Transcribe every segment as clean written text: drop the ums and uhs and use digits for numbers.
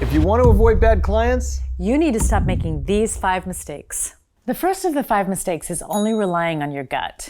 If you want to avoid bad clients, you need to stop making these 5 mistakes. The first of the 5 mistakes is only relying on your gut.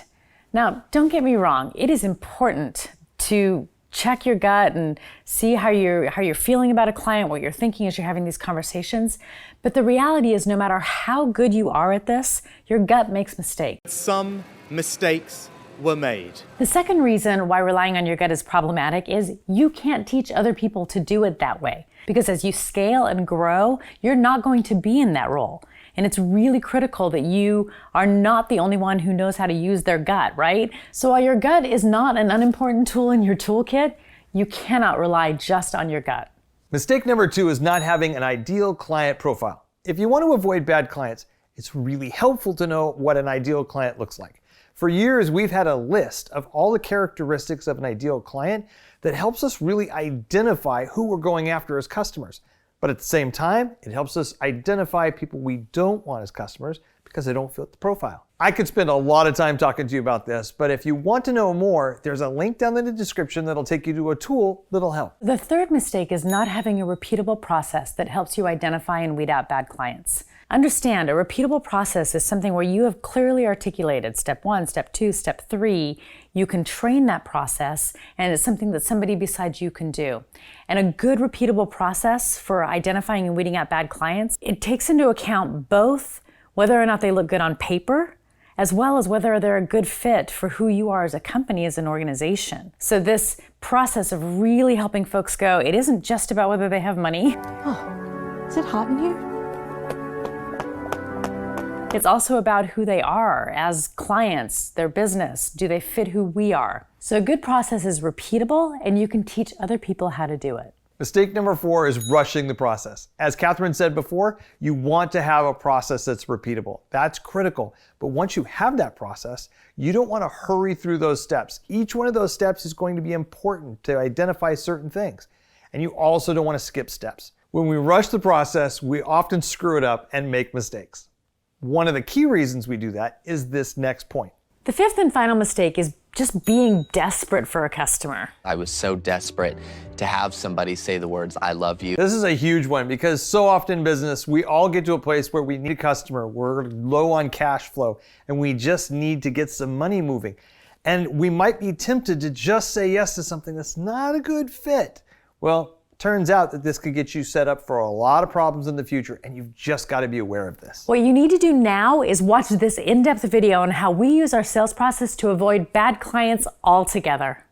Now, don't get me wrong, it is important to check your gut and see how you're feeling about a client, what you're thinking as you're having these conversations. But the reality is, no matter how good you are at this, your gut makes mistakes. Some mistakes were made. The second reason why relying on your gut is problematic is you can't teach other people to do it that way. Because as you scale and grow, you're not going to be in that role. And it's really critical that you are not the only one who knows how to use their gut, right? So while your gut is not an unimportant tool in your toolkit, you cannot rely just on your gut. Mistake number 2 is not having an ideal client profile. If you want to avoid bad clients, it's really helpful to know what an ideal client looks like. For years, we've had a list of all the characteristics of an ideal client that helps us really identify who we're going after as customers. But at the same time, it helps us identify people we don't want as customers because they don't fit the profile. I could spend a lot of time talking to you about this, but if you want to know more, there's a link down in the description that'll take you to a tool that'll help. The third mistake is not having a repeatable process that helps you identify and weed out bad clients. Understand, a repeatable process is something where you have clearly articulated step 1, step 2, step 3. You can train that process, and it's something that somebody besides you can do. And a good repeatable process for identifying and weeding out bad clients, it takes into account both whether or not they look good on paper, as well as whether they're a good fit for who you are as a company, as an organization. So this process of really helping folks go, it isn't just about whether they have money. Oh, is it hot in here? It's also about who they are as clients, their business. Do they fit who we are? So a good process is repeatable, and you can teach other people how to do it. Mistake number 4 is rushing the process. As Catherine said before, you want to have a process that's repeatable. That's critical. But once you have that process, you don't want to hurry through those steps. Each one of those steps is going to be important to identify certain things. And you also don't want to skip steps. When we rush the process, we often screw it up and make mistakes. One of the key reasons we do that is this next point. The fifth and final mistake is just being desperate for a customer. I was so desperate to have somebody say the words, "I love you." This is a huge one because so often in business, we all get to a place where we need a customer, we're low on cash flow, and we just need to get some money moving. And we might be tempted to just say yes to something that's not a good fit. Well, turns out that this could get you set up for a lot of problems in the future, and you've just got to be aware of this. What you need to do now is watch this in-depth video on how we use our sales process to avoid bad clients altogether.